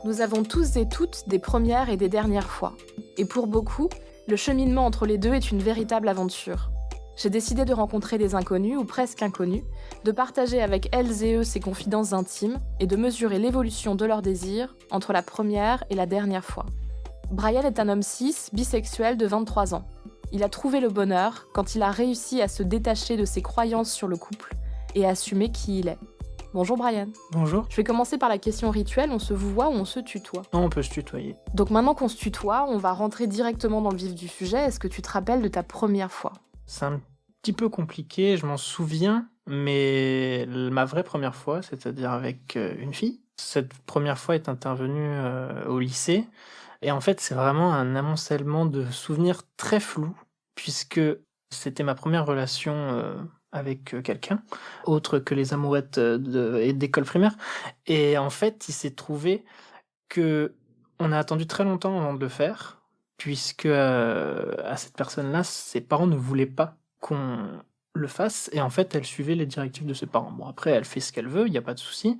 Nous avons tous et toutes des premières et des dernières fois. Et pour beaucoup, le cheminement entre les deux est une véritable aventure. J'ai décidé de rencontrer des inconnus ou presque inconnus, de partager avec elles et eux ces confidences intimes et de mesurer l'évolution de leurs désirs entre la première et la dernière fois. Brian est un homme cis, bisexuel de 23 ans. Il a trouvé le bonheur quand il a réussi à se détacher de ses croyances sur le couple et à assumer qui il est. Bonjour Brian. Bonjour. Je vais commencer par la question rituelle, on se vouvoie ou on se tutoie? Non, on peut se tutoyer. Donc maintenant qu'on se tutoie, on va rentrer directement dans le vif du sujet. Est-ce que tu te rappelles de ta première fois? C'est un petit peu compliqué, je m'en souviens, mais ma vraie première fois, c'est-à-dire avec une fille, cette première fois est intervenue au lycée. Et en fait, c'est vraiment un amoncellement de souvenirs très flous, puisque c'était ma première relation avec quelqu'un, autre que les amourettes d'école primaire. Et en fait, il s'est trouvé que on a attendu très longtemps avant de le faire, puisque à cette personne-là, ses parents ne voulaient pas qu'on le fasse, et en fait, elle suivait les directives de ses parents. Bon, après, elle fait ce qu'elle veut, il n'y a pas de souci.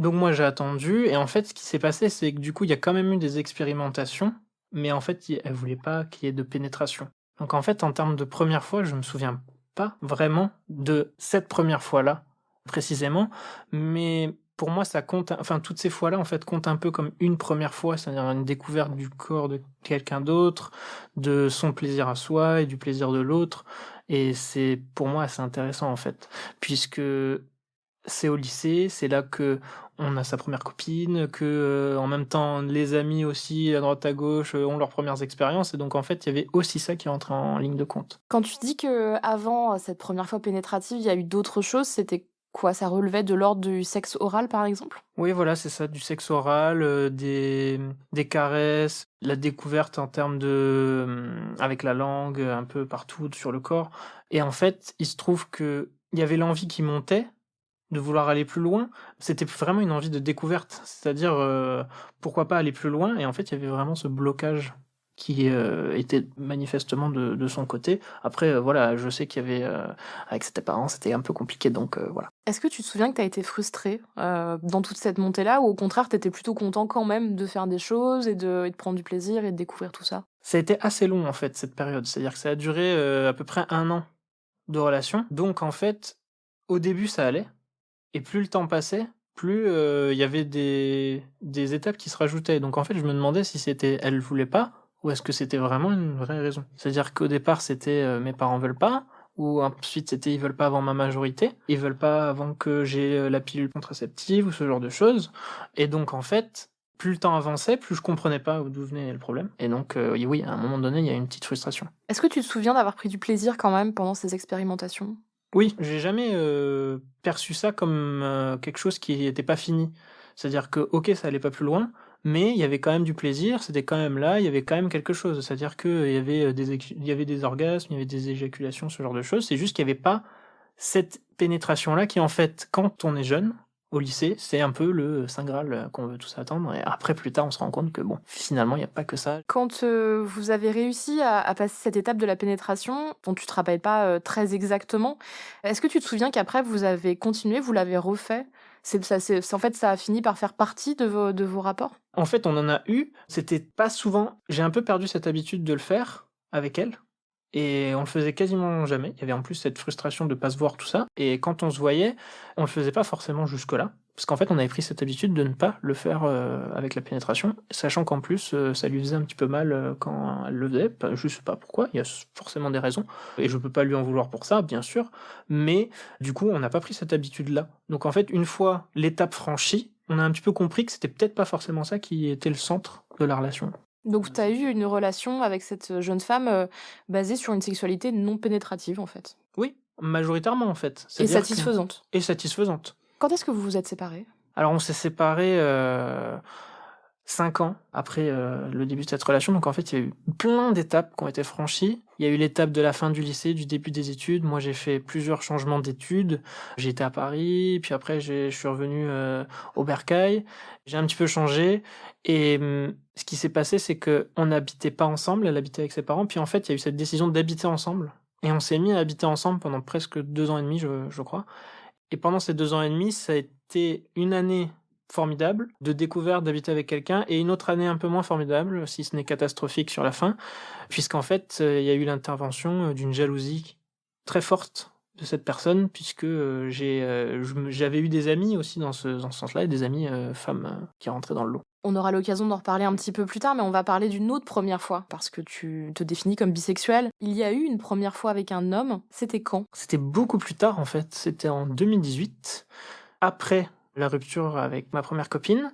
Donc moi, j'ai attendu, et en fait, ce qui s'est passé, c'est que du coup, il y a quand même eu des expérimentations, mais en fait, elle voulait pas qu'il y ait de pénétration. Donc en fait, en termes de première fois, je me souviens pas vraiment de cette première fois-là, précisément, mais pour moi, ça compte, enfin, toutes ces fois-là, en fait, comptent un peu comme une première fois, c'est-à-dire une découverte du corps de quelqu'un d'autre, de son plaisir à soi et du plaisir de l'autre, et c'est, pour moi, assez intéressant, en fait, puisque c'est au lycée, c'est là que on a sa première copine, que en même temps les amis aussi à droite à gauche ont leurs premières expériences, et donc en fait il y avait aussi ça qui rentrait en ligne de compte. Quand tu dis que avant cette première fois pénétrative, il y a eu d'autres choses, c'était quoi? Ça relevait de l'ordre du sexe oral, par exemple? Oui, voilà, c'est ça, du sexe oral, des caresses, la découverte en termes de avec la langue un peu partout sur le corps, et en fait il se trouve que il y avait l'envie qui montait de vouloir aller plus loin. C'était vraiment une envie de découverte, c'est-à-dire, pourquoi pas aller plus loin, et en fait, il y avait vraiment ce blocage qui, était manifestement de son côté. Après, voilà, je sais qu'il y avait, avec ses parents, c'était un peu compliqué, donc voilà. Est-ce que tu te souviens que tu as été frustré dans toute cette montée-là, ou au contraire, tu étais plutôt content quand même de faire des choses et de prendre du plaisir et de découvrir tout ça? Ça a été assez long, en fait, cette période, c'est-à-dire que ça a duré, à peu près 1 an de relation, donc en fait, au début, ça allait. Et plus le temps passait, plus, il y avait des étapes qui se rajoutaient. Donc en fait, je me demandais si c'était elle voulait pas, ou est-ce que c'était vraiment une vraie raison? C'est-à-dire qu'au départ, c'était, mes parents veulent pas, ou ensuite c'était ils veulent pas avant ma majorité, ils veulent pas avant que j'ai, la pilule contraceptive ou ce genre de choses. Et donc en fait, plus le temps avançait, plus je comprenais pas d'où venait le problème, et donc oui, à un moment donné, il y a une petite frustration. Est-ce que tu te souviens d'avoir pris du plaisir quand même pendant ces expérimentations? Oui, j'ai jamais, perçu ça comme, quelque chose qui était pas fini. C'est-à-dire que, OK, ça allait pas plus loin, mais il y avait quand même du plaisir, c'était quand même là, il y avait quand même quelque chose. C'est-à-dire qu'il y avait, il y avait des orgasmes, il y avait des éjaculations, ce genre de choses. C'est juste qu'il y avait pas cette pénétration-là qui, en fait, quand on est jeune, au lycée, c'est un peu le saint graal, qu'on veut tous attendre, et après, plus tard, on se rend compte que bon, finalement, il y a pas que ça. Quand vous avez réussi à passer cette étape de la pénétration, dont tu te rappelles pas très exactement, est-ce que tu te souviens qu'après vous avez continué, vous l'avez refait? En fait, ça a fini par faire partie de vos rapports? En fait, on en a eu, c'était pas souvent. J'ai un peu perdu cette habitude de le faire avec elle, et on le faisait quasiment jamais. Il y avait en plus cette frustration de pas se voir, tout ça, et quand on se voyait, on le faisait pas forcément jusque-là, parce qu'en fait, on avait pris cette habitude de ne pas le faire, avec la pénétration, sachant qu'en plus, ça lui faisait un petit peu mal, quand elle le faisait, je sais pas pourquoi, il y a forcément des raisons, et je peux pas lui en vouloir pour ça, bien sûr, mais du coup, on n'a pas pris cette habitude-là. Donc en fait, une fois l'étape franchie, on a un petit peu compris que c'était peut-être pas forcément ça qui était le centre de la relation. Donc tu as eu une relation avec cette jeune femme basée sur une sexualité non pénétrative en fait. Oui, majoritairement en fait. Et C'est-à-dire que satisfaisante. et satisfaisante. Quand est-ce que vous vous êtes séparés? Alors on s'est séparés, 5 ans après, le début de cette relation, donc en fait, il y a eu plein d'étapes qui ont été franchies. Il y a eu l'étape de la fin du lycée, du début des études. Moi, j'ai fait plusieurs changements d'études. J'ai été à Paris, puis après je suis revenu, au Bercail. J'ai un petit peu changé, et ce qui s'est passé, c'est qu'on n'habitait pas ensemble. Elle habitait avec ses parents, puis en fait, il y a eu cette décision d'habiter ensemble, et on s'est mis à habiter ensemble pendant presque 2 ans et demi, je crois, et pendant ces 2 ans et demi, ça a été une année formidable de découverte, d'habiter avec quelqu'un, et une autre année un peu moins formidable, si ce n'est catastrophique sur la fin, puisqu'en fait, il y a eu l'intervention d'une jalousie très forte de cette personne, puisque j'avais eu des amis aussi dans ce sens-là, et des amis femmes qui rentraient dans le lot. On aura l'occasion d'en reparler un petit peu plus tard, mais on va parler d'une autre première fois, parce que tu te définis comme bisexuel. Il y a eu une première fois avec un homme, c'était quand ? C'était beaucoup plus tard en fait, c'était en 2018, après la rupture avec ma première copine,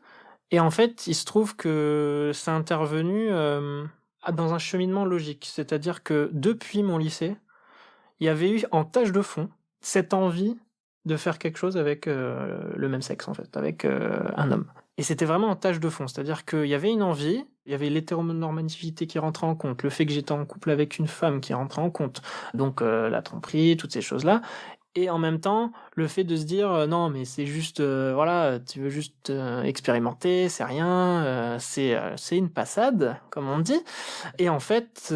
et en fait, il se trouve que c'est intervenu dans un cheminement logique, c'est-à-dire que depuis mon lycée, il y avait eu en tâche de fond cette envie de faire quelque chose avec le même sexe en fait, avec un homme. Et c'était vraiment en tâche de fond, c'est-à-dire qu'il y avait une envie, il y avait l'hétéronormativité qui rentrait en compte, le fait que j'étais en couple avec une femme qui rentrait en compte, donc la tromperie, toutes ces choses-là, et en même temps, le fait de se dire non mais c'est juste, voilà, tu veux juste expérimenter, c'est rien, c'est une passade, comme on dit. Et en fait,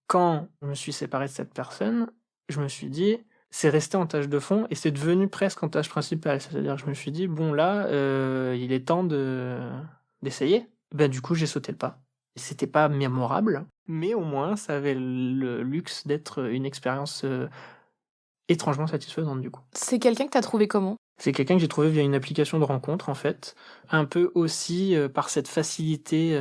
quand je me suis séparé de cette personne, je me suis dit, c'est resté en tâche de fond et c'est devenu presque en tâche principale. C'est-à-dire que je me suis dit, bon là, il est temps d'essayer. Ben, du coup, j'ai sauté le pas. C'était pas mémorable, mais au moins, ça avait le luxe d'être une expérience étrangement satisfaisante du coup. C'est quelqu'un que t'as trouvé comment ? C'est quelqu'un que j'ai trouvé via une application de rencontre en fait, un peu aussi par cette facilité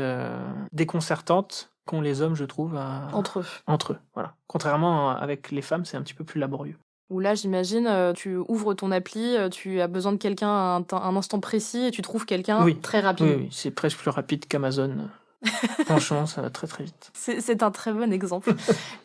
déconcertante qu'ont les hommes, je trouve, Entre eux. Voilà. Contrairement avec les femmes, c'est un petit peu plus laborieux. Où là, j'imagine, tu ouvres ton appli, tu as besoin de quelqu'un à un instant précis et tu trouves quelqu'un très rapide. Oui, c'est presque plus rapide qu'Amazon. Franchement, ça va très très vite. C'est un très bon exemple.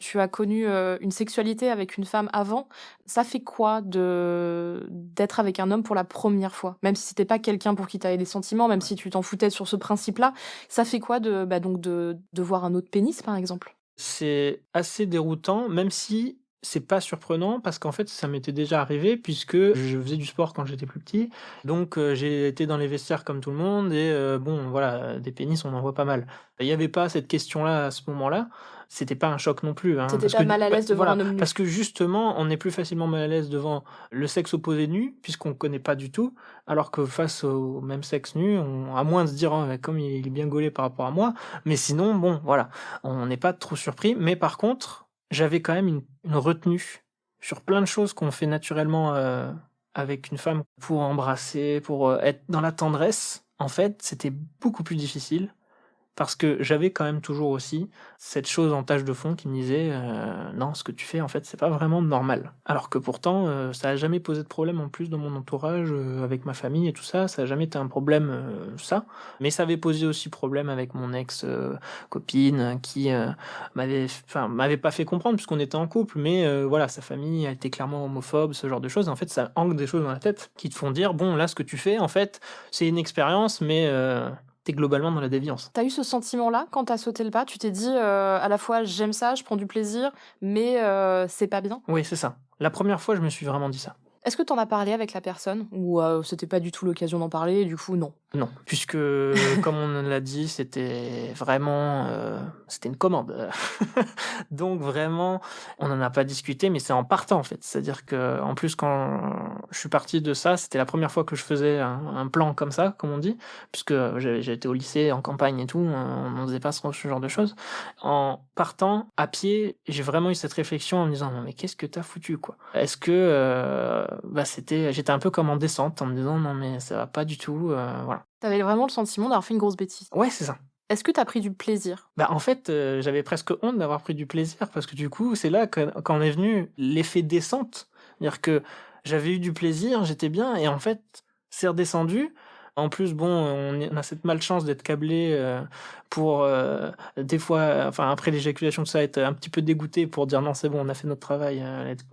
Tu as connu une sexualité avec une femme avant. Ça fait quoi d'être avec un homme pour la première fois ? Même si c'était pas quelqu'un pour qui tu avais des sentiments, même si tu t'en foutais sur ce principe-là, ça fait quoi de voir un autre pénis, par exemple ? C'est assez déroutant, même si c'est pas surprenant, parce qu'en fait, ça m'était déjà arrivé, puisque je faisais du sport quand j'étais plus petit. Donc, j'ai été dans les vestiaires comme tout le monde, et bon, voilà, des pénis, on en voit pas mal. Il n'y avait pas cette question-là à ce moment-là. C'était pas un choc non plus. Hein, T'étais pas mal à l'aise devant un homme nu. Parce que justement, on est plus facilement mal à l'aise devant le sexe opposé nu, puisqu'on ne connaît pas du tout, alors que face au même sexe nu, à moins de se dire, oh, comme il est bien gaulé par rapport à moi, mais sinon, bon, voilà, on n'est pas trop surpris. Mais par contre, j'avais quand même une retenue sur plein de choses qu'on fait naturellement avec une femme pour embrasser, pour être dans la tendresse. En fait, c'était beaucoup plus difficile parce que j'avais quand même toujours aussi cette chose en tâche de fond qui me disait non, ce que tu fais en fait c'est pas vraiment normal. Alors que pourtant ça a jamais posé de problème en plus dans mon entourage avec ma famille et tout ça, ça a jamais été un problème ça, mais ça avait posé aussi problème avec mon ex copine qui m'avait pas fait comprendre puisqu'on était en couple, mais voilà, sa famille a été clairement homophobe, ce genre de choses. En fait, ça ancre des choses dans la tête qui te font dire bon là ce que tu fais en fait c'est une expérience, mais t'es globalement dans la déviance. T'as eu ce sentiment-là quand t'as sauté le pas ? Tu t'es dit à la fois j'aime ça, je prends du plaisir, mais c'est pas bien ? Oui, c'est ça. La première fois, je me suis vraiment dit ça. Est-ce que t'en as parlé avec la personne ou c'était pas du tout l'occasion d'en parler et du coup non ? Non, puisque comme on l'a dit, c'était vraiment c'était une commande. Donc vraiment, on n'en a pas discuté, mais c'est en partant en fait. C'est-à-dire que en plus quand je suis parti de ça, c'était la première fois que je faisais un plan comme ça, comme on dit, puisque j'ai été au lycée en campagne et tout, on ne faisait pas ce genre de choses. En partant à pied, j'ai vraiment eu cette réflexion en me disant non mais qu'est-ce que t'as foutu quoi ? Est-ce que j'étais un peu comme en descente en me disant non mais ça va pas du tout, voilà. T'avais vraiment le sentiment d'avoir fait une grosse bêtise. Ouais, c'est ça. Est-ce que t'as pris du plaisir ? En fait, j'avais presque honte d'avoir pris du plaisir parce que du coup, c'est là quand est venu l'effet descente. C'est-à-dire que j'avais eu du plaisir, j'étais bien, et en fait, c'est redescendu. En plus, bon, on a cette malchance d'être câblé pour des fois, enfin après l'éjaculation de ça, être un petit peu dégoûté pour dire non, c'est bon, on a fait notre travail,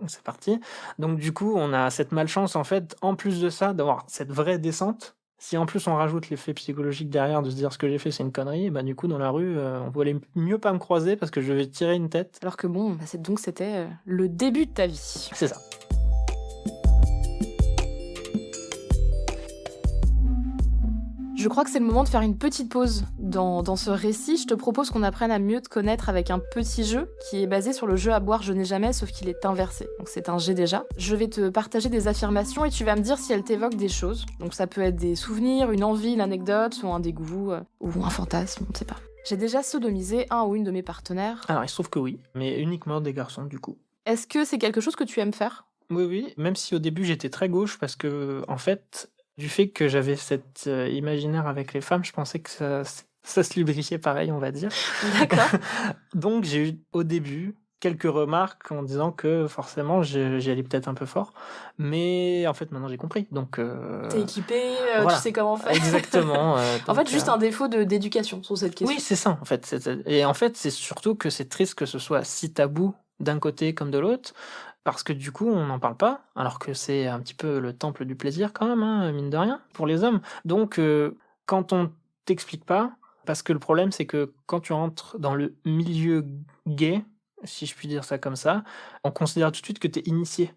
c'est parti. Donc du coup, on a cette malchance en fait, en plus de ça, d'avoir cette vraie descente. Si en plus on rajoute l'effet psychologique derrière de se dire ce que j'ai fait c'est une connerie, du coup dans la rue on voulait mieux pas me croiser parce que je vais tirer une tête. Alors que bon, c'était le début de ta vie. C'est ça. Je crois que c'est le moment de faire une petite pause dans ce récit. Je te propose qu'on apprenne à mieux te connaître avec un petit jeu qui est basé sur le jeu à boire je n'ai jamais, sauf qu'il est inversé. Donc c'est un j'ai déjà. Je vais te partager des affirmations et tu vas me dire si elles t'évoquent des choses. Donc ça peut être des souvenirs, une envie, une anecdote, ou un dégoût, ou un fantasme, on ne sait pas. J'ai déjà sodomisé un ou une de mes partenaires. Alors il se trouve que oui, mais uniquement des garçons du coup. Est-ce que c'est quelque chose que tu aimes faire ? Oui, même si au début j'étais très gauche parce que, en fait, du fait que j'avais cet imaginaire avec les femmes, je pensais que ça se lubrifiait pareil, on va dire. D'accord. Donc j'ai eu au début quelques remarques en disant que forcément j'y allais peut-être un peu fort, mais en fait maintenant j'ai compris. Donc T'es équipé, voilà. tu sais comment faire. Exactement. En fait, juste un défaut d'éducation sur cette question. Oui, c'est ça en fait. Et en fait, c'est surtout que c'est triste que ce soit si tabou d'un côté comme de l'autre. Parce que du coup, on n'en parle pas, alors que c'est un petit peu le temple du plaisir quand même, hein, mine de rien, pour les hommes. Donc, quand on t'explique pas, parce que le problème, c'est que quand tu rentres dans le milieu gay, si je puis dire ça comme ça, on considère tout de suite que tu es initié.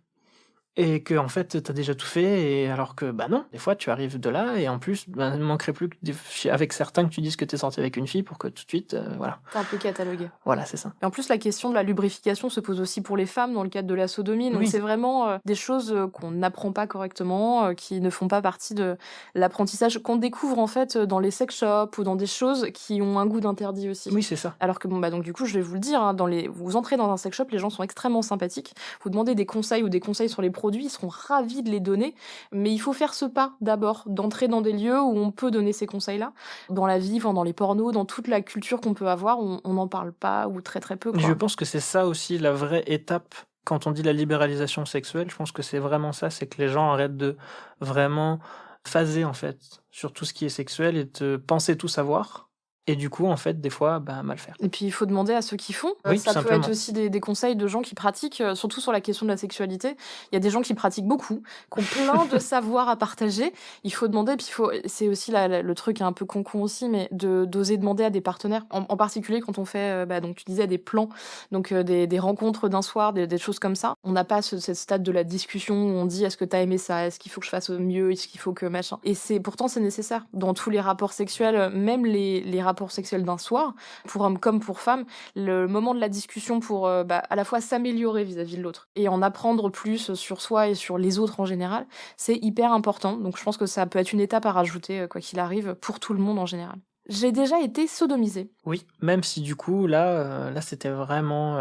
Et que en fait, tu as déjà tout fait, et alors que, bah non, des fois, tu arrives de là, et en plus, bah, il ne manquerait plus que avec certains que tu dises que tu es sorti avec une fille pour que tout de suite, voilà. T'es un peu catalogué. Voilà, c'est ça. Et en plus, la question de la lubrification se pose aussi pour les femmes dans le cadre de la sodomie. Donc Oui. c'est vraiment des choses qu'on n'apprend pas correctement, qui ne font pas partie de l'apprentissage, qu'on découvre en fait dans les sex shops ou dans des choses qui ont un goût d'interdit aussi. Oui, c'est ça. Alors que bon, bah donc du coup, je vais vous le dire, hein, vous entrez dans un sex shop, les gens sont extrêmement sympathiques. Vous demandez des conseils ou des conseils sur les produits, ils seront ravis de les donner. Mais il faut faire ce pas d'abord, d'entrer dans des lieux où on peut donner ces conseils-là. Dans la vie, dans les pornos, dans toute la culture qu'on peut avoir, on n'en parle pas ou très très peu. Quoi. Je pense que c'est ça aussi la vraie étape quand on dit la libéralisation sexuelle. Je pense que c'est vraiment ça, c'est que les gens arrêtent de vraiment phaser en fait sur tout ce qui est sexuel et de penser tout savoir. Et du coup, en fait, des fois, bah, mal faire. Et puis, il faut demander à ceux qui font. Oui, ça tout peut simplement. être aussi des conseils de gens qui pratiquent, surtout sur la question de la sexualité. Il y a des gens qui pratiquent beaucoup, qui ont plein de savoir à partager. Il faut demander, puis c'est aussi le truc un peu con aussi, mais d'oser demander à des partenaires, en particulier quand on fait, donc tu disais, des plans, donc des rencontres d'un soir, des choses comme ça. On n'a pas ce stade de la discussion où on dit est-ce que t'as aimé ça, est-ce qu'il faut que je fasse mieux, est-ce qu'il faut que machin. Et pourtant c'est nécessaire dans tous les rapports sexuels, même les rapports sexuels d'un soir, pour homme comme pour femme, le moment de la discussion pour à la fois s'améliorer vis-à-vis de l'autre et en apprendre plus sur soi et sur les autres en général, c'est hyper important. Donc je pense que ça peut être une étape à rajouter, quoi qu'il arrive, pour tout le monde en général. J'ai déjà été sodomisée. Oui, même si du coup, là c'était vraiment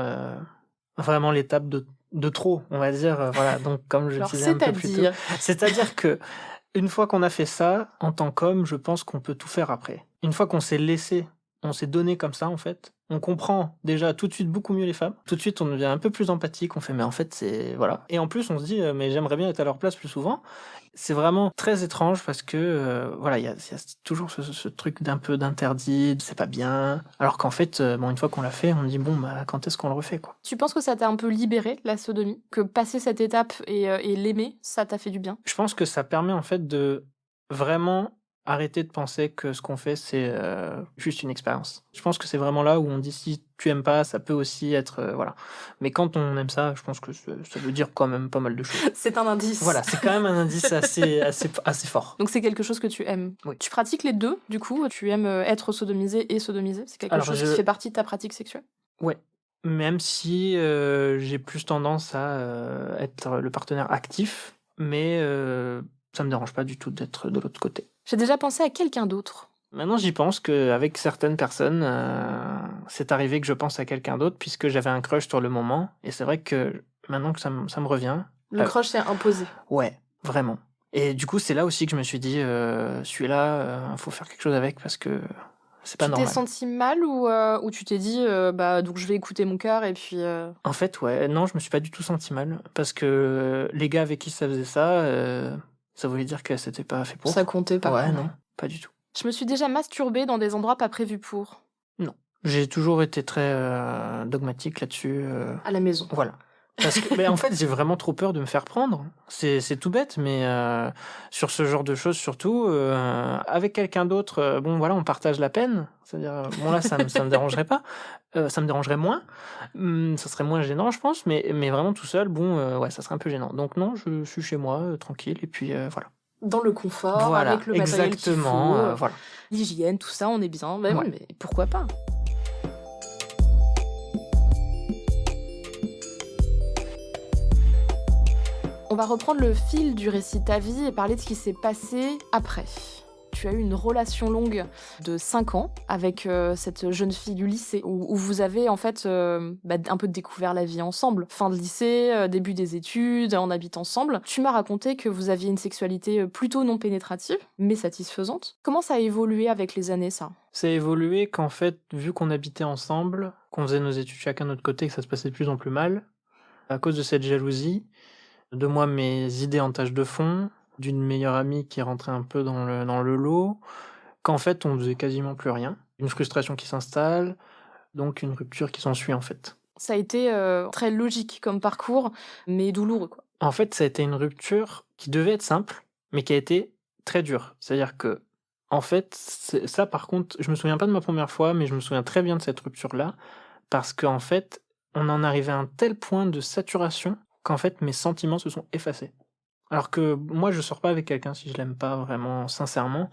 l'étape de trop, on va dire. Voilà, donc comme je disais un peu plus tôt. C'est-à-dire que une fois qu'on a fait ça, en tant qu'homme, je pense qu'on peut tout faire après. Une fois qu'on s'est laissé, on s'est donné comme ça, en fait, on comprend déjà tout de suite beaucoup mieux les femmes. Tout de suite, on devient un peu plus empathique, on fait, mais en fait, c'est... Voilà. Et en plus, on se dit, mais j'aimerais bien être à leur place plus souvent. C'est vraiment très étrange parce que, voilà, il y a toujours ce truc d'un peu d'interdit, c'est pas bien. Alors qu'en fait, une fois qu'on l'a fait, on dit, bon, bah, quand est-ce qu'on le refait, quoi. Tu penses que ça t'a un peu libéré, la sodomie ? Que passer cette étape et l'aimer, ça t'a fait du bien ? Je pense que ça permet, en fait, de vraiment arrêter de penser que ce qu'on fait, c'est juste une expérience. Je pense que c'est vraiment là où on dit si tu aimes pas, ça peut aussi être... voilà. Mais quand on aime ça, je pense que ça veut dire quand même pas mal de choses. C'est un indice. Voilà, c'est quand même un indice assez fort. Donc c'est quelque chose que tu aimes. Oui. Tu pratiques les deux, du coup ? Tu aimes être sodomisé et sodomisé ? C'est quelque chose qui fait partie de ta pratique sexuelle ? Ouais. Même si j'ai plus tendance à être le partenaire actif, mais ça me dérange pas du tout d'être de l'autre côté. J'ai déjà pensé à quelqu'un d'autre. Maintenant, j'y pense qu'avec certaines personnes, c'est arrivé que je pense à quelqu'un d'autre puisque j'avais un crush sur le moment. Et c'est vrai que maintenant que ça me revient... Le crush s'est imposé. Ouais, vraiment. Et du coup, c'est là aussi que je me suis dit, celui-là, faut faire quelque chose avec parce que c'est pas normal. Tu t'es senti mal ou tu t'es dit, donc je vais écouter mon cœur et puis... En fait, ouais, non, je me suis pas du tout senti mal parce que les gars avec qui ça faisait ça... ça voulait dire que c'était pas fait pour. Ça comptait pas. Ouais, non, pas du tout. Je me suis déjà masturbée dans des endroits pas prévus pour. Non. J'ai toujours été très dogmatique là-dessus. À la maison. Voilà. Parce que, mais en fait, j'ai vraiment trop peur de me faire prendre. C'est tout bête, mais sur ce genre de choses, surtout, avec quelqu'un d'autre, bon, voilà, on partage la peine. C'est-à-dire, bon, là, ça me dérangerait pas. Ça me dérangerait moins. Ça serait moins gênant, je pense, mais vraiment tout seul, bon, ouais, ça serait un peu gênant. Donc non, je suis chez moi, tranquille, et puis voilà. Dans le confort, Voilà, avec le matériel qu'il faut, exactement, voilà. l'hygiène, tout ça, on est bien. Ben Ouais. oui, mais pourquoi pas? On va reprendre le fil du récit de ta vie et parler de ce qui s'est passé après. Tu as eu une relation longue de 5 ans avec cette jeune fille du lycée, où vous avez en fait un peu découvert la vie ensemble. Fin de lycée, début des études, on habite ensemble. Tu m'as raconté que vous aviez une sexualité plutôt non pénétrative, mais satisfaisante. Comment ça a évolué avec les années, ça? Ça a évolué qu'en fait, vu qu'on habitait ensemble, qu'on faisait nos études chacun de notre côté, que ça se passait de plus en plus mal, à cause de cette jalousie, de moi mes idées en tâche de fond, d'une meilleure amie qui rentrait un peu dans le lot, qu'en fait on faisait quasiment plus rien. Une frustration qui s'installe, donc une rupture qui s'ensuit en fait. Ça a été très logique comme parcours, mais douloureux, quoi. En fait, ça a été une rupture qui devait être simple, mais qui a été très dure. C'est-à-dire que, en fait, ça par contre, je me souviens pas de ma première fois, mais je me souviens très bien de cette rupture-là, parce qu'en fait, on en arrivait à un tel point de saturation qu'en fait, mes sentiments se sont effacés. Alors que moi, je sors pas avec quelqu'un si je l'aime pas vraiment sincèrement.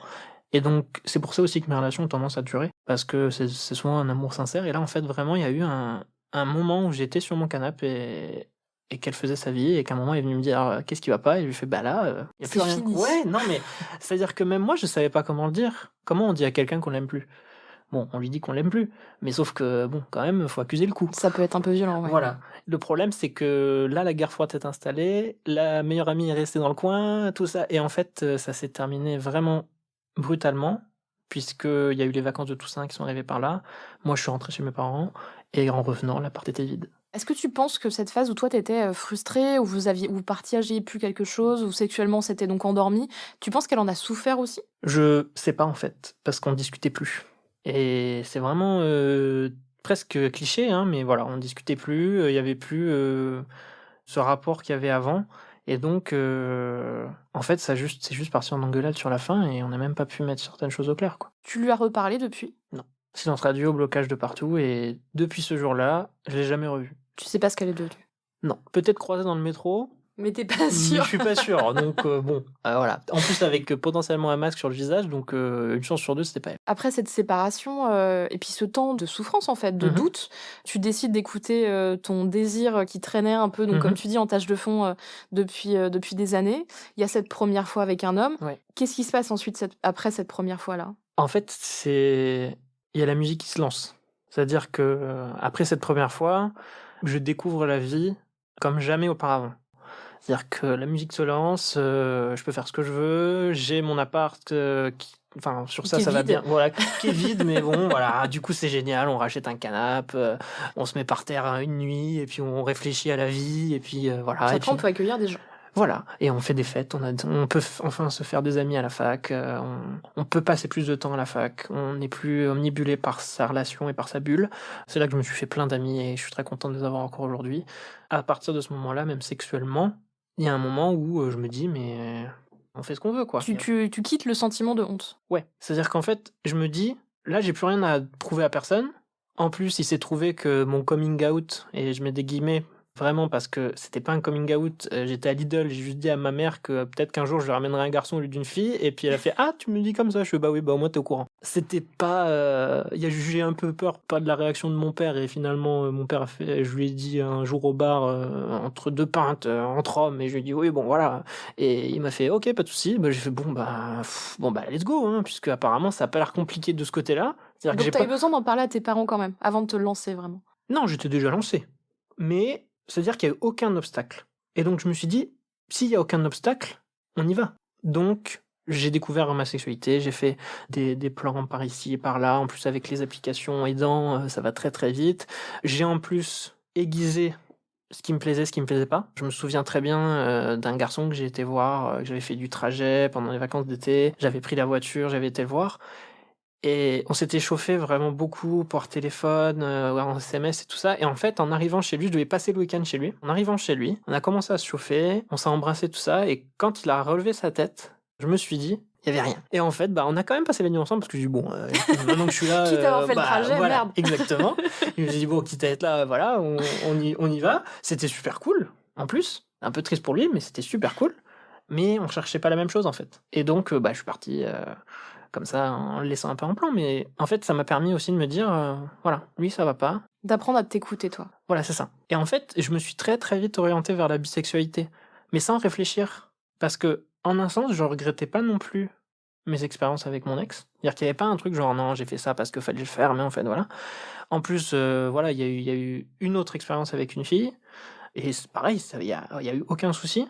Et donc, c'est pour ça aussi que mes relations ont tendance à durer, parce que c'est souvent un amour sincère. Et là, en fait, vraiment, il y a eu un moment où j'étais sur mon canapé et qu'elle faisait sa vie, et qu'à un moment, elle est venue me dire qu'est-ce qui va pas, et je lui fais bah là, y a plus C'est rien. fini. Ouais, non, mais c'est-à-dire que même moi, je savais pas comment le dire. Comment on dit à quelqu'un qu'on l'aime plus? Bon, on lui dit qu'on l'aime plus, mais sauf que, bon, quand même, faut accuser le coup. Ça peut être un peu violent, ouais. Voilà. Le problème, c'est que là, la guerre froide s'est installée, la meilleure amie est restée dans le coin, tout ça. Et en fait, ça s'est terminé vraiment brutalement, puisqu'il y a eu les vacances de Toussaint qui sont arrivées par là. Moi, je suis rentré chez mes parents, et en revenant, l'appart était vide. Est-ce que tu penses que cette phase où toi t'étais frustré, où vous partagiez plus quelque chose, où sexuellement c'était donc endormi, tu penses qu'elle en a souffert aussi? Je sais pas, en fait, parce qu'on discutait plus. Et c'est vraiment presque cliché, hein, mais voilà, on discutait plus, il y avait plus ce rapport qu'il y avait avant. Et donc, en fait, c'est juste parti en engueulade sur la fin, et on n'a même pas pu mettre certaines choses au clair, quoi. Tu lui as reparlé depuis? Non. Silence radio, blocage de partout, et depuis ce jour-là, je l'ai jamais revu. Tu sais pas ce qu'elle est devenue? Non. Peut-être croisé dans le métro, Mais t'es pas mais sûr? je suis pas sûr. Donc, bon, voilà. En plus, avec potentiellement un masque sur le visage, donc une chance sur deux, c'était pas elle. Après cette séparation, et puis ce temps de souffrance en fait, de Mhm. doute, tu décides d'écouter ton désir qui traînait un peu, donc comme Mhm. tu dis, en tâche de fond depuis des années. Il y a cette première fois avec un homme. Ouais. Qu'est-ce qui se passe ensuite après cette première fois-là? En fait, il y a la musique qui se lance. C'est-à-dire que après cette première fois, je découvre la vie comme jamais auparavant. C'est-à-dire que la musique se lance, je peux faire ce que je veux, j'ai mon appart enfin, sur ça, Qui est ça va vide. bien. Voilà, qui est vide, mais bon, voilà. Du coup, c'est génial. On rachète un canapé, on se met par terre une nuit, et puis on réfléchit à la vie, et puis voilà. Et Après, on puis, peut accueillir des gens. voilà, et on fait des fêtes, on peut enfin se faire des amis à la fac, on peut passer plus de temps à la fac, on n'est plus omnibulé par sa relation et par sa bulle. C'est là que je me suis fait plein d'amis, et je suis très content de les avoir encore aujourd'hui. À partir de ce moment-là, même sexuellement, il y a un moment où je me dis, mais on fait ce qu'on veut, quoi. Tu quittes le sentiment de honte. Ouais, c'est-à-dire qu'en fait, je me dis, là, j'ai plus rien à prouver à personne. En plus, il s'est trouvé que mon coming out, et je mets des guillemets, vraiment, parce que c'était pas un coming out, j'étais à Lidl, j'ai juste dit à ma mère que peut-être qu'un jour je lui ramènerai un garçon au lieu d'une fille, et puis elle a fait ah, tu me dis comme ça, je fais bah oui, bah au moins t'es au courant. C'était pas. J'ai un peu peur, pas de la réaction de mon père, et finalement, mon père je lui ai dit un jour au bar, entre deux pintes, entre hommes, et je lui ai dit oui, bon voilà, et il m'a fait ok, pas de soucis, bah, j'ai fait bon bah let's go, hein, puisque apparemment ça a pas l'air compliqué de ce côté-là. C'est-à-dire que Donc j'ai t'as pas. eu besoin d'en parler à tes parents quand même, avant de te lancer vraiment. Non, j'étais déjà lancé. Mais c'est-à-dire qu'il n'y a eu aucun obstacle. Et donc je me suis dit, s'il n'y a aucun obstacle, on y va. Donc j'ai découvert ma sexualité, j'ai fait des plans par ici et par là, en plus avec les applications aidant, ça va très très vite. J'ai en plus aiguisé ce qui me plaisait, ce qui me plaisait pas. Je me souviens très bien d'un garçon que j'ai été voir, que j'avais fait du trajet pendant les vacances d'été, j'avais pris la voiture, j'avais été le voir. Et on s'était chauffé vraiment beaucoup par téléphone, en SMS et tout ça. Et en fait, en arrivant chez lui, je devais passer le week-end chez lui. En arrivant chez lui, on a commencé à se chauffer, on s'est embrassé, tout ça. Et quand il a relevé sa tête, je me suis dit, il y avait rien. Et en fait, on a quand même passé la nuit ensemble parce que je dis bon, maintenant que je suis là, Quitte à avoir fait le trajet, voilà, merde. exactement. Je me suis dit bon, quitte à être là, voilà, on y va. C'était super cool. En plus, un peu triste pour lui, mais c'était super cool. mais on cherchait pas la même chose en fait. Et donc, je suis parti comme ça en le laissant un peu en plan, mais en fait, ça m'a permis aussi de me dire, voilà, lui ça va pas. D'apprendre à t'écouter, toi. Voilà, c'est ça. Et en fait, je me suis très très vite orienté vers la bisexualité, mais sans réfléchir, parce que en un sens, je regrettais pas non plus mes expériences avec mon ex. C'est-à-dire qu'il y avait pas un truc genre non, j'ai fait ça parce qu'il fallait le faire, mais en fait voilà. En plus, voilà, il y a eu une autre expérience avec une fille, et c'est pareil, il y a eu aucun souci.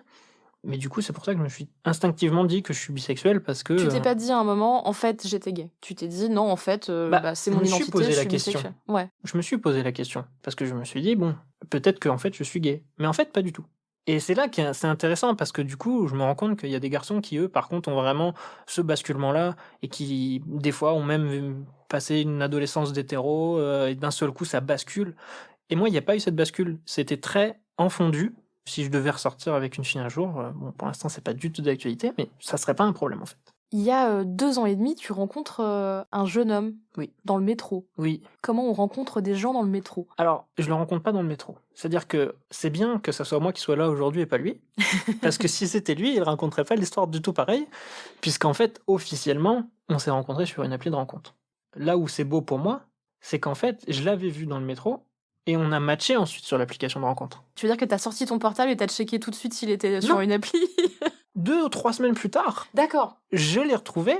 Mais du coup, c'est pour ça que je me suis instinctivement dit que je suis bisexuel, parce que Tu t'es pas dit à un moment, en fait, j'étais gay. Tu t'es dit, non, en fait, c'est je mon me suis identité, posé je la suis question. bisexuel. Ouais. Je me suis posé la question, parce que je me suis dit, bon, peut-être qu'en fait, je suis gay. Mais en fait, pas du tout. Et c'est là que c'est intéressant, parce que du coup, je me rends compte qu'il y a des garçons qui, eux, par contre, ont vraiment ce basculement-là, et qui, des fois, ont même passé une adolescence d'hétéro, et d'un seul coup, ça bascule. Et moi, il n'y a pas eu cette bascule. C'était très enfondu. Si je devais ressortir avec une fille un jour, bon, pour l'instant, c'est pas du tout d'actualité, mais ça serait pas un problème, en fait. Il y a 2 ans et demi, tu rencontres un jeune homme Oui. dans le métro. Oui. Comment on rencontre des gens dans le métro? Alors, je le rencontre pas dans le métro. C'est-à-dire que c'est bien que ça soit moi qui soit là aujourd'hui et pas lui. Parce que si c'était lui, il raconterait pas l'histoire du tout pareil. Puisqu'en fait, officiellement, on s'est rencontrés sur une appli de rencontre. Là où c'est beau pour moi, c'est qu'en fait, je l'avais vu dans le métro et on a matché ensuite sur l'application de rencontre. Tu veux dire que t'as sorti ton portable et t'as checké tout de suite s'il était sur Non. une appli? 2 ou 3 semaines plus tard, D'accord. je l'ai retrouvé,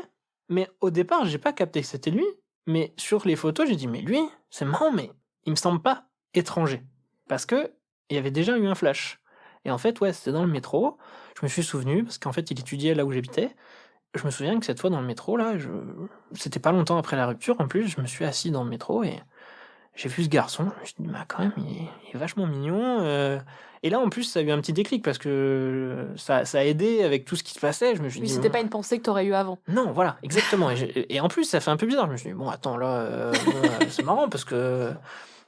mais au départ, j'ai pas capté que c'était lui. Mais sur les photos, j'ai dit, mais lui, c'est marrant, mais il me semble pas étranger. Parce que il y avait déjà eu un flash. Et en fait, ouais, c'était dans le métro. Je me suis souvenu, parce qu'en fait, il étudiait là où j'habitais. Je me souviens que cette fois, dans le métro, là, c'était pas longtemps après la rupture, en plus, je me suis assis dans le métro et j'ai vu ce garçon. Je me suis dit, bah, quand même, il est vachement mignon. Et là, en plus, ça a eu un petit déclic, parce que ça a aidé avec tout ce qui se passait. Je me suis Oui, dit, c'était pas une pensée que t'aurais eue avant. non, voilà, exactement. Et en plus, ça fait un peu bizarre. Je me suis dit, bon, attends, là, c'est marrant parce que.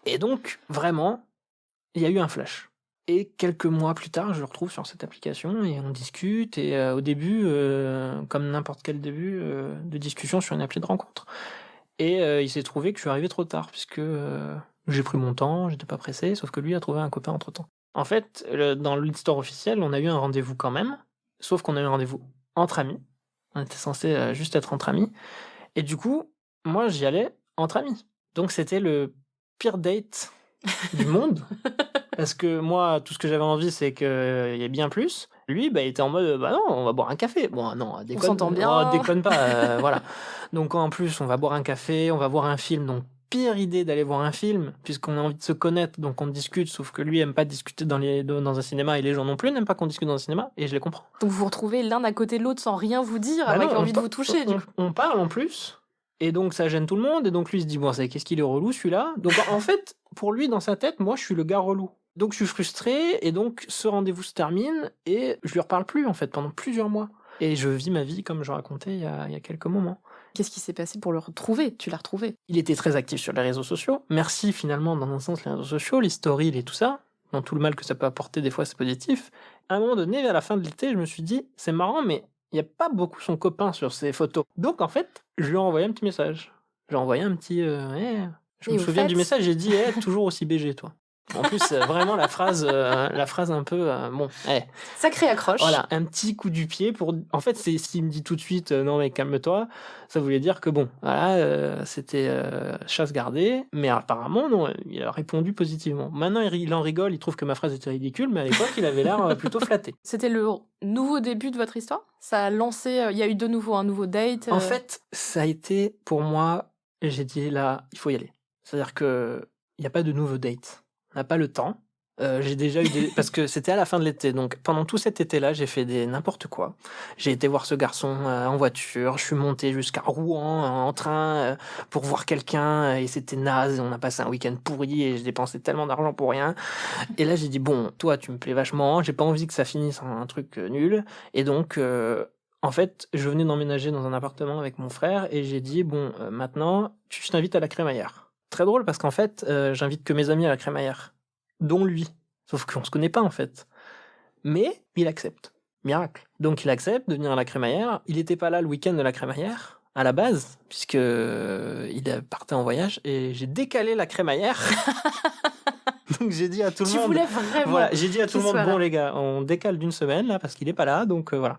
Et donc, vraiment, il y a eu un flash. Et quelques mois plus tard, je le retrouve sur cette application et on discute. Et au début, comme n'importe quel début de discussion sur une appli de rencontre. Et il s'est trouvé que je suis arrivé trop tard, puisque j'ai pris mon temps, j'étais pas pressé, sauf que lui a trouvé un copain entre temps. En fait, dans l'histoire officielle, on a eu un rendez-vous quand même, sauf qu'on a eu un rendez-vous entre amis. On était censé juste être entre amis. Et du coup, moi, j'y allais entre amis. Donc, c'était le pire date du monde. Parce que moi, tout ce que j'avais envie, c'est qu'il y ait bien plus. Lui, il était en mode, bah non, on va boire un café. Bon, non, déconne, s'entend bien. Déconne pas, voilà. Donc, en plus, on va boire un café, on va voir un film. Donc, pire idée d'aller voir un film, puisqu'on a envie de se connaître, donc on discute, sauf que lui aime pas discuter dans un cinéma, et les gens non plus n'aiment pas qu'on discute dans un cinéma, et je les comprends. Donc vous vous retrouvez l'un à côté de l'autre sans rien vous dire, avec non, envie de vous toucher, du coup. On parle en plus, et donc ça gêne tout le monde, et donc lui il se dit, bon, qu'est-ce qu'il est relou celui-là. Donc en fait, pour lui, dans sa tête, moi je suis le gars relou. Donc je suis frustré, et donc ce rendez-vous se termine, et je lui reparle plus en fait, pendant plusieurs mois. Et je vis ma vie comme je racontais il y a quelques moments. Qu'est-ce qui s'est passé pour le retrouver? Tu l'as retrouvé. Il était très actif sur les réseaux sociaux. Merci finalement, dans un sens, les réseaux sociaux, les stories et tout ça. Dans tout le mal que ça peut apporter, des fois c'est positif. À un moment donné, vers la fin de l'été, je me suis dit, c'est marrant, mais il n'y a pas beaucoup son copain sur ses photos. Donc en fait, je lui ai envoyé un petit message. J'ai envoyé un petit... Je me souviens du message, j'ai dit, toujours aussi BG, toi. En plus, vraiment la phrase un peu bon. Sacré accroche. Voilà, un petit coup du pied pour. En fait, c'est s'il me dit tout de suite non mais calme-toi, ça voulait dire que bon, voilà, c'était chasse gardée. Mais apparemment non, il a répondu positivement. Maintenant, il en rigole, il trouve que ma phrase était ridicule, mais à l'époque, il avait l'air plutôt flatté. C'était le nouveau début de votre histoire? Ça a lancé. Il y a eu de nouveau un nouveau date. En fait, ça a été pour moi. J'ai dit là, il faut y aller. C'est-à-dire que il y a pas de nouveau date. On n'a pas le temps. J'ai déjà eu parce que c'était à la fin de l'été, donc pendant tout cet été-là, j'ai fait n'importe quoi. J'ai été voir ce garçon en voiture, je suis monté jusqu'à Rouen en train pour voir quelqu'un, et c'était naze, on a passé un week-end pourri, et j'ai dépensé tellement d'argent pour rien. Et là, j'ai dit, bon, toi, tu me plais vachement, j'ai pas envie que ça finisse en un truc nul, et donc... En fait, je venais d'emménager dans un appartement avec mon frère, et j'ai dit, bon, maintenant, je t'invite à la crémaillère. Très drôle parce qu'en fait, j'invite que mes amis à la crémaillère, dont lui. Sauf qu'on se connaît pas en fait. Mais il accepte. Miracle. Donc il accepte de venir à la crémaillère. Il était pas là le week-end de la crémaillère, à la base, puisque il partait en voyage, et j'ai décalé la crémaillère. Donc j'ai dit à tout le Tu monde. voulais vraiment. Voilà, j'ai dit à tout qu'il le monde, soit bon là. les gars, on décale d'une semaine là parce qu'il est pas là, donc voilà.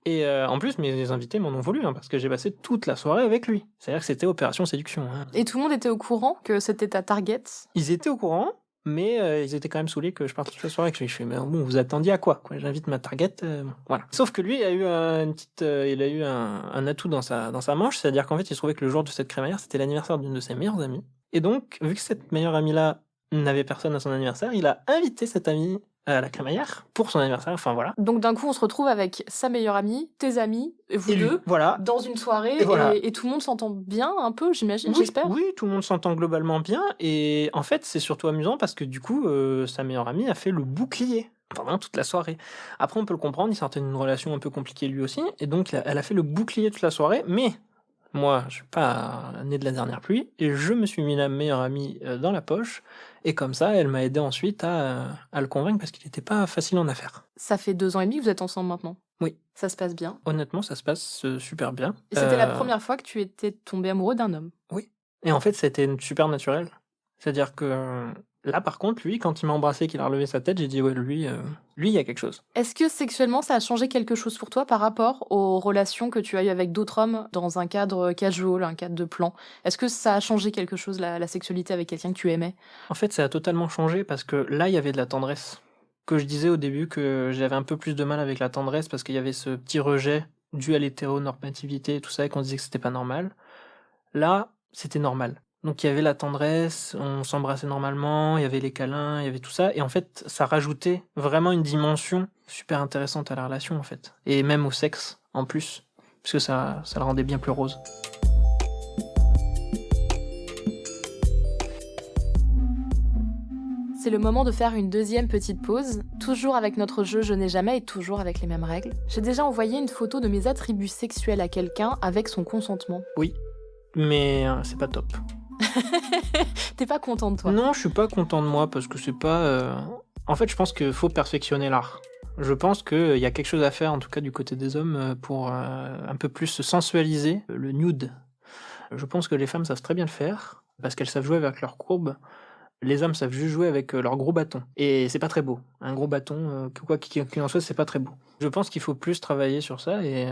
Et en plus, mes invités m'en ont voulu, hein, parce que j'ai passé toute la soirée avec lui. C'est-à-dire que c'était opération séduction. Hein. Et tout le monde était au courant que c'était ta target. Ils étaient au courant, mais ils étaient quand même saoulés que je parte toute la soirée avec lui. Je fais, mais bon, vous attendiez à quoi, quoi. J'invite ma target, bon, voilà. Sauf que lui, il a eu il a eu un atout dans sa manche, c'est-à-dire qu'en fait, il se trouvait que le jour de cette crémaillère, c'était l'anniversaire d'une de ses meilleures amies. Et donc, vu que cette meilleure amie-là n'avait personne à son anniversaire, il a invité cette amie à la crémaillère pour son anniversaire, enfin voilà. Donc d'un coup, on se retrouve avec sa meilleure amie, tes amis, et vous Et lui, deux, voilà. dans une soirée, Et voilà. et tout le monde s'entend bien un peu, j'imagine, Oui, j'espère. oui, tout le monde s'entend globalement bien. Et en fait, c'est surtout amusant parce que du coup, sa meilleure amie a fait le bouclier pendant toute la soirée. Après, on peut le comprendre, il sortait d'une relation un peu compliquée lui aussi. Et donc, elle a fait le bouclier toute la soirée. Mais moi, je suis pas né de la dernière pluie. Et je me suis mis la meilleure amie dans la poche. Et comme ça, elle m'a aidé ensuite à le convaincre parce qu'il n'était pas facile en affaires. Ça fait 2 ans et demi que vous êtes ensemble maintenant. Oui. Ça se passe bien. Honnêtement, ça se passe super bien. Et c'était la première fois que tu étais tombé amoureux d'un homme. Oui. Et en fait, c'était super naturel. C'est-à-dire que là, par contre, lui, quand il m'a embrassé, qu'il a relevé sa tête, j'ai dit, ouais, lui, il y a quelque chose. Est-ce que sexuellement, ça a changé quelque chose pour toi par rapport aux relations que tu as eues avec d'autres hommes dans un cadre casual, un cadre de plan? Est-ce que ça a changé quelque chose, la sexualité avec quelqu'un que tu aimais? En fait, ça a totalement changé parce que là, il y avait de la tendresse. Que je disais au début que j'avais un peu plus de mal avec la tendresse parce qu'il y avait ce petit rejet dû à l'hétéronormativité et tout ça, et qu'on disait que c'était pas normal. Là, c'était normal. Donc il y avait la tendresse, on s'embrassait normalement, il y avait les câlins, il y avait tout ça, et en fait, ça rajoutait vraiment une dimension super intéressante à la relation, en fait. Et même au sexe, en plus, parce que ça le rendait bien plus rose. C'est le moment de faire une deuxième petite pause, toujours avec notre jeu Je n'ai jamais et toujours avec les mêmes règles. J'ai déjà envoyé une photo de mes attributs sexuels à quelqu'un avec son consentement. Oui, mais c'est pas top. T'es pas content de toi? Non, je suis pas content de moi parce que c'est pas. En fait, je pense qu'il faut perfectionner l'art. Je pense qu'il y a quelque chose à faire, en tout cas du côté des hommes, pour un peu plus sensualiser le nude. Je pense que les femmes savent très bien le faire parce qu'elles savent jouer avec leurs courbes. Les hommes savent juste jouer avec leur gros bâton. Et c'est pas très beau. Un gros bâton, quoi qu'il en soit, c'est pas très beau. Je pense qu'il faut plus travailler sur ça et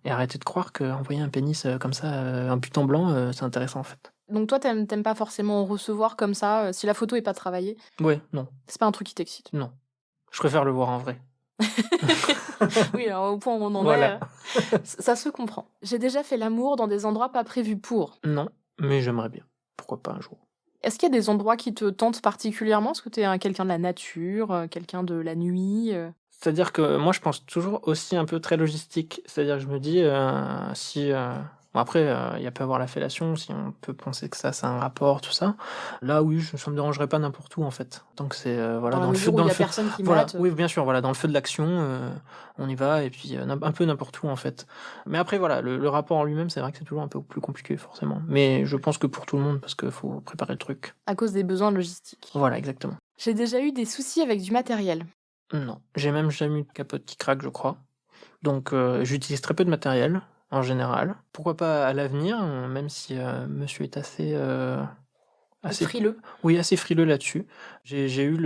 arrêter de croire qu'envoyer un pénis comme ça, un but en blanc, c'est intéressant en fait. Donc toi, t'aimes pas forcément en recevoir comme ça, si la photo est pas travaillée? Ouais, non, C'est pas un truc qui t'excite? non. Je préfère le voir en vrai. Oui, alors au point où on en Voilà. est, ça se comprend. J'ai déjà fait l'amour dans des endroits pas prévus pour. Non, mais j'aimerais bien. Pourquoi pas un jour. Est-ce qu'il y a des endroits qui te tentent particulièrement? Est-ce que tu es quelqu'un de la nature, quelqu'un de la nuit? C'est-à-dire que moi, je pense toujours aussi un peu très logistique. C'est-à-dire que je me dis, si... Bon, après, il y a peut avoir la fellation, si on peut penser que ça, c'est un rapport, tout ça. Là, oui, ça me dérangerait pas n'importe où, en fait. Donc c'est, voilà, Dans la dans le feu... mesure où Dans il y le a feu... personne qui Voilà, mate. oui, bien sûr, voilà, dans le feu de l'action, on y va, et puis un peu n'importe où, en fait. Mais après, voilà, le rapport en lui-même, c'est vrai que c'est toujours un peu plus compliqué, forcément. Mais je pense que pour tout le monde, parce qu'il faut préparer le truc. À cause des besoins logistiques. Voilà, exactement. J'ai déjà eu des soucis avec du matériel. Non, j'ai même jamais eu de capote qui craque, je crois. Donc j'utilise très peu de matériel, en général. Pourquoi pas à l'avenir, même si monsieur est assez Frileux. Oui, assez frileux là-dessus. J'ai eu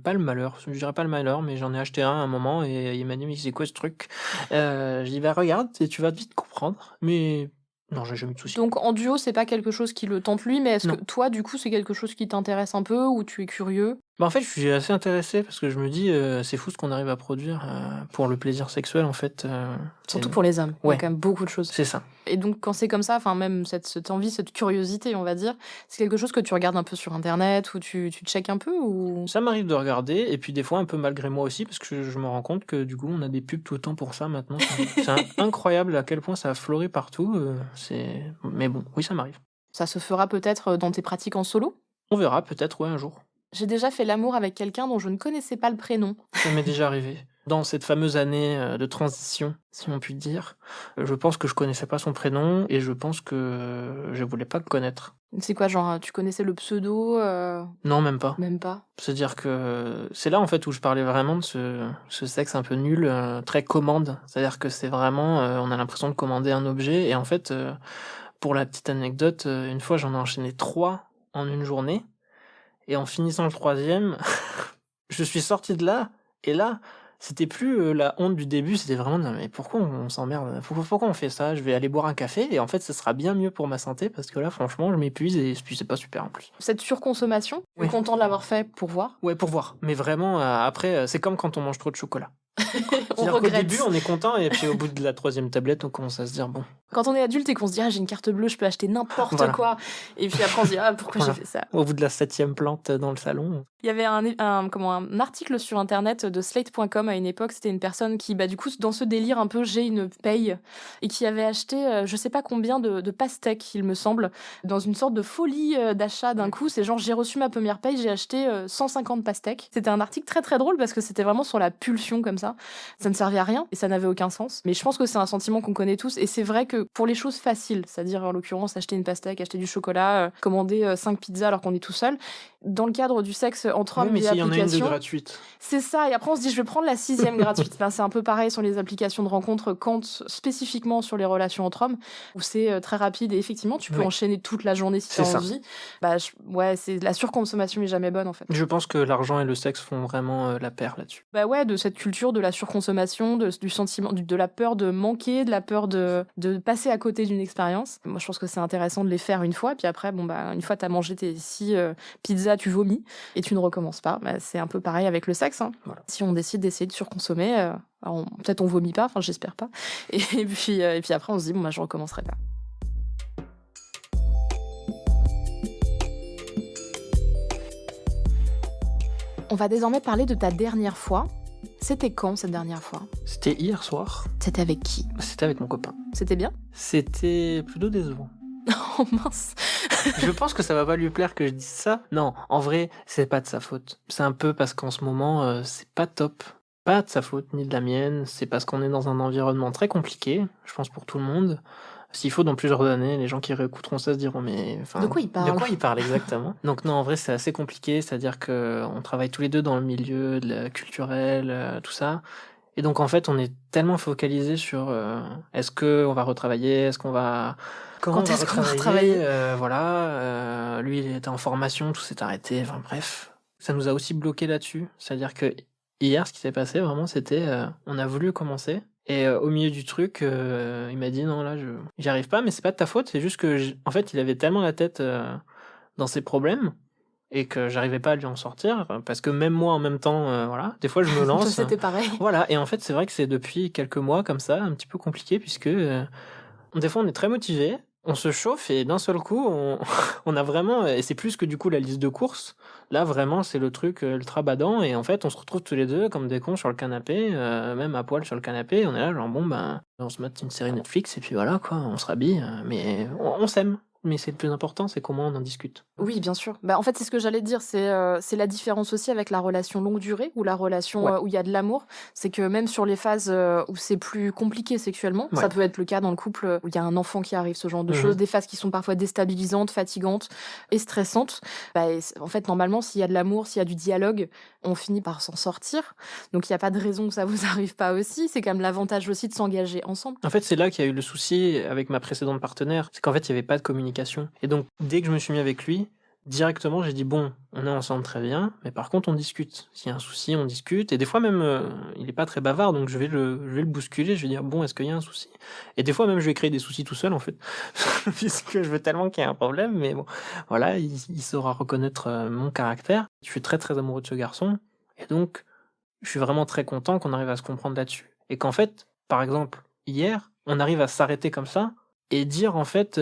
pas le malheur, je dirais pas le malheur, mais j'en ai acheté un à un moment et il m'a dit mais c'est quoi ce truc? J'ai dit bah regarde, et tu vas vite comprendre. Mais non, j'ai jamais eu de soucis. Donc en duo, c'est pas quelque chose qui le tente lui, mais est-ce Non. que toi, du coup, c'est quelque chose qui t'intéresse un peu ou tu es curieux? Bah en fait, je suis assez intéressé parce que je me dis c'est fou ce qu'on arrive à produire pour le plaisir sexuel en fait. Surtout pour les hommes. Il y Ouais. a quand même beaucoup de choses. C'est ça. Et donc quand c'est comme ça, enfin même cette envie, cette curiosité, on va dire, c'est quelque chose que tu regardes un peu sur internet ou tu checkes un peu ou... Ça m'arrive de regarder, et puis des fois un peu malgré moi aussi, parce que je me rends compte que du coup on a des pubs tout le temps pour ça maintenant. C'est incroyable à quel point ça a fleuri partout. Mais bon, oui, ça m'arrive. Ça se fera peut-être dans tes pratiques en solo? On verra peut-être, ouais, un jour. J'ai déjà fait l'amour avec quelqu'un dont je ne connaissais pas le prénom. Ça m'est déjà arrivé. Dans cette fameuse année de transition, si on peut dire, je pense que je connaissais pas son prénom, et je pense que je voulais pas le connaître. C'est quoi, genre, tu connaissais le pseudo? Non, même pas. Même pas. C'est-à-dire que c'est là en fait où je parlais vraiment de ce sexe un peu nul, très commande. C'est-à-dire que c'est vraiment, on a l'impression de commander un objet, et en fait, pour la petite anecdote, une fois j'en ai enchaîné 3 en une journée, Et en finissant le 3e, je suis sorti de là, et là, c'était plus la honte du début, c'était vraiment non, mais pourquoi on s'emmerde? Pourquoi on fait ça? Je vais aller boire un café et en fait, ce sera bien mieux pour ma santé parce que là, franchement, je m'épuise et puis c'est pas super en plus. Cette surconsommation, tu es Oui. content de l'avoir fait pour voir. Ouais, pour voir. Mais vraiment, après, c'est comme quand on mange trop de chocolat. On C'est-à-dire qu'au regrette. début, on est content et puis au bout de la 3e tablette, on commence à se dire bon. Quand on est adulte et qu'on se dit j'ai une carte bleue, je peux acheter n'importe Voilà. quoi. Et puis après on se dit pourquoi Voilà. j'ai fait ça. Au bout de la 7e plante dans le salon. Il y avait un article sur internet de slate.com à une époque, c'était une personne qui, du coup, dans ce délire un peu j'ai une paye, et qui avait acheté je sais pas combien de pastèques, il me semble, dans une sorte de folie d'achat d'un coup. C'est genre j'ai reçu ma première paye, j'ai acheté 150 pastèques. C'était un article très très drôle parce que c'était vraiment sur la pulsion comme ça. Ça ne servait à rien et ça n'avait aucun sens. Mais je pense que c'est un sentiment qu'on connaît tous, et c'est vrai que pour les choses faciles, c'est-à-dire en l'occurrence acheter une pastèque, acheter du chocolat, commander 5 pizzas alors qu'on est tout seul, dans le cadre du sexe entre hommes, Oui, mais via s'il y en a une de application, gratuite. c'est ça. Et après, on se dit, je vais prendre la 6e gratuite. C'est un peu pareil sur les applications de rencontres, quand spécifiquement sur les relations entre hommes, où c'est très rapide et effectivement, tu peux Oui. enchaîner toute la journée si C'est tu as ça. envie. Ouais, c'est la surconsommation est jamais bonne en fait. Je pense que l'argent et le sexe font vraiment la paire là-dessus. Ouais, de cette culture de la surconsommation, du sentiment, de la peur de manquer, de la peur de passer à côté d'une expérience. Moi, je pense que c'est intéressant de les faire une fois, puis après, une fois t'as mangé tes 6 pizzas, tu vomis et tu ne recommences pas. C'est un peu pareil avec le sexe. Hein. Voilà. Si on décide d'essayer de surconsommer, peut-être on vomit pas, enfin j'espère pas. Et puis après, on se dit je recommencerai pas. On va désormais parler de ta dernière fois. C'était quand cette dernière fois? C'était hier soir. C'était avec qui? C'était avec mon copain. C'était bien? C'était plutôt décevant. Oh mince. Je pense que ça va pas lui plaire que je dise ça. Non, en vrai, c'est pas de sa faute. C'est un peu parce qu'en ce moment, c'est pas top. Pas de sa faute, ni de la mienne. C'est parce qu'on est dans un environnement très compliqué, je pense pour tout le monde. S'il faut, dans plusieurs années, les gens qui réécouteront ça se diront mais... De quoi il parle? De quoi il parle exactement? Donc non, en vrai, c'est assez compliqué. C'est-à-dire qu'on travaille tous les deux dans le milieu culturel, tout ça. Et donc en fait, on est tellement focalisé sur est-ce qu'on va retravailler, est-ce qu'on va... Quand est-ce qu'on va retravailler? Voilà, lui, il était en formation, tout s'est arrêté, enfin bref. Ça nous a aussi bloqué là-dessus. C'est-à-dire que hier, ce qui s'est passé, vraiment, c'était... on a voulu commencer, et au milieu du truc, il m'a dit non, là, j'y arrive pas, mais c'est pas de ta faute, c'est juste que, en fait, il avait tellement la tête dans ses problèmes, et que j'arrivais pas à lui en sortir, parce que même moi, en même temps, voilà, des fois, je me lance. C'était pareil. Voilà, et en fait, c'est vrai que c'est depuis quelques mois comme ça, un petit peu compliqué, puisque des fois, on est très motivé, on se chauffe, et d'un seul coup, on a vraiment... Et c'est plus que du coup la liste de courses. Là, vraiment, c'est le truc ultra badant, et en fait, on se retrouve tous les deux comme des cons sur le canapé, même à poil sur le canapé, on est là, genre, on se mate une série Netflix, et puis voilà, quoi, on se rhabille, mais on s'aime. Mais c'est le plus important, c'est comment on en discute. Oui, bien sûr. En fait, c'est ce que j'allais dire. C'est la différence aussi avec la relation longue durée ou la relation où il y a de l'amour. C'est que même sur les phases où c'est plus compliqué sexuellement, ça peut être le cas dans le couple où il y a un enfant qui arrive, ce genre de choses, des phases qui sont parfois déstabilisantes, fatigantes et stressantes. En fait, normalement, s'il y a de l'amour, s'il y a du dialogue, on finit par s'en sortir. Donc, il n'y a pas de raison que ça vous arrive pas aussi. C'est quand même l'avantage aussi de s'engager ensemble. En fait, c'est là qu'il y a eu le souci avec ma précédente partenaire. C'est qu'en fait, il n'y avait pas de communication. Et donc, dès que je me suis mis avec lui, directement, j'ai dit bon, on est ensemble très bien, mais par contre, on discute. S'il y a un souci, on discute. Et des fois même, il est pas très bavard, donc je vais le bousculer. Je vais dire bon, est-ce qu'il y a un souci? Et des fois même, je vais créer des soucis tout seul en fait, puisque je veux tellement qu'il y ait un problème. Mais bon, voilà, il saura reconnaître mon caractère. Je suis très très amoureux de ce garçon, et donc je suis vraiment très content qu'on arrive à se comprendre là-dessus. Et qu'en fait, par exemple, hier, on arrive à s'arrêter comme ça et dire en fait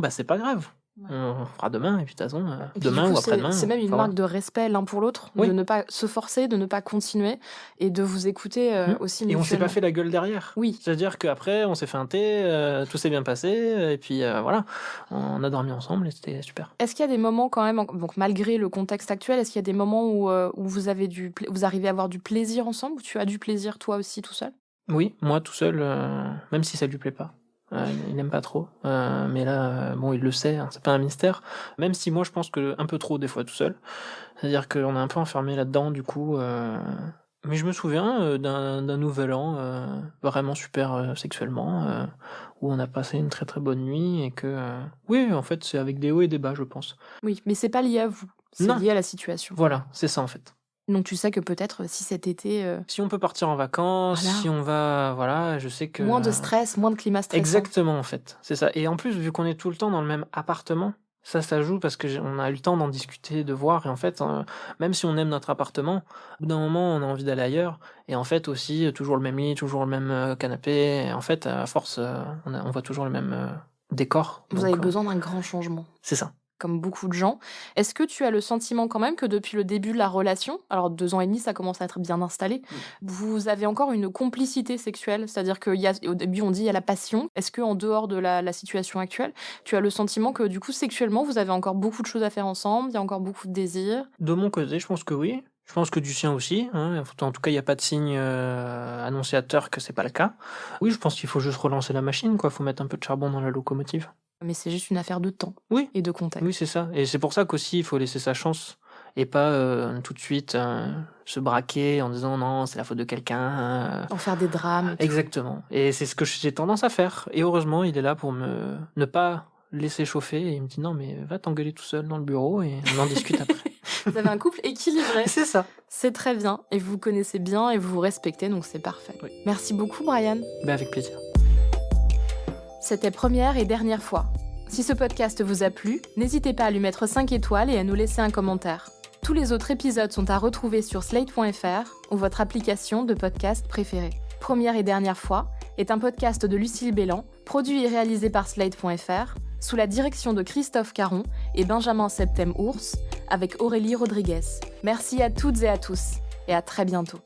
c'est pas grave. On fera demain, et puis de toute façon, demain ou après-demain. C'est même une marque de respect l'un pour l'autre, de ne pas se forcer, de ne pas continuer, et de vous écouter aussi mutuellement. Et on s'est pas fait la gueule derrière. Oui. C'est-à-dire qu'après, on s'est fait un thé, tout s'est bien passé, et puis voilà, on a dormi ensemble, et c'était super. Est-ce qu'il y a des moments quand même, donc malgré le contexte actuel, est-ce qu'il y a des moments où vous arrivez à avoir du plaisir ensemble, où tu as du plaisir toi aussi tout seul? Oui, moi tout seul, même si ça lui plaît pas. Il n'aime pas trop, mais là, il le sait, hein, c'est pas un mystère. Même si moi, je pense que un peu trop des fois tout seul. C'est-à-dire qu'on est un peu enfermé là-dedans, du coup. Mais je me souviens d'un nouvel an vraiment super sexuellement, où on a passé une très très bonne nuit et que oui, en fait, c'est avec des hauts et des bas, je pense. Oui, mais c'est pas lié à vous. C'est Non. lié à la situation. Voilà, c'est ça en fait. Donc tu sais que peut-être si cet été, Si on peut partir en vacances, Voilà. si on va... Voilà, je sais que... moins de stress, moins de climat stressant. Exactement, en fait. C'est ça. Et en plus, vu qu'on est tout le temps dans le même appartement, ça joue parce que on a eu le temps d'en discuter, de voir. Et en fait, même si on aime notre appartement, au bout d'un moment, on a envie d'aller ailleurs. Et en fait, aussi, toujours le même lit, toujours le même canapé. Et en fait, à force, on voit toujours le même décor. Vous avez besoin d'un grand changement. C'est ça. Comme beaucoup de gens. Est-ce que tu as le sentiment quand même que depuis le début de la relation, alors 2 ans et demi, ça commence à être bien installé, vous avez encore une complicité sexuelle? C'est-à-dire qu'au début, on dit il y a la passion. Est-ce qu'en dehors de la situation actuelle, tu as le sentiment que du coup, sexuellement, vous avez encore beaucoup de choses à faire ensemble, il y a encore beaucoup de désirs? De mon côté, je pense que oui. Je pense que du sien aussi. Hein. En tout cas, il n'y a pas de signe annonciateur que c'est pas le cas. Oui, je pense qu'il faut juste relancer la machine, quoi. Faut mettre un peu de charbon dans la locomotive. Mais c'est juste une affaire de temps Oui. et de contexte. Oui, c'est ça. Et c'est pour ça qu'aussi, il faut laisser sa chance. Et pas tout de suite se braquer en disant non, c'est la faute de quelqu'un. En faire des drames. Exactement. Et c'est ce que j'ai tendance à faire. Et heureusement, il est là pour ne pas laisser chauffer. Et il me dit non, mais va t'engueuler tout seul dans le bureau et on en discute après. Vous avez un couple équilibré. C'est ça. C'est très bien. Et vous vous connaissez bien et vous vous respectez, donc c'est parfait. Oui. Merci beaucoup, Brian. Avec plaisir. C'était première et dernière fois. Si ce podcast vous a plu, n'hésitez pas à lui mettre 5 étoiles et à nous laisser un commentaire. Tous les autres épisodes sont à retrouver sur slate.fr ou votre application de podcast préférée. Première et dernière fois est un podcast de Lucille Bélan, produit et réalisé par slate.fr, sous la direction de Christophe Caron et Benjamin Septem-Ours, avec Aurélie Rodriguez. Merci à toutes et à tous, et à très bientôt.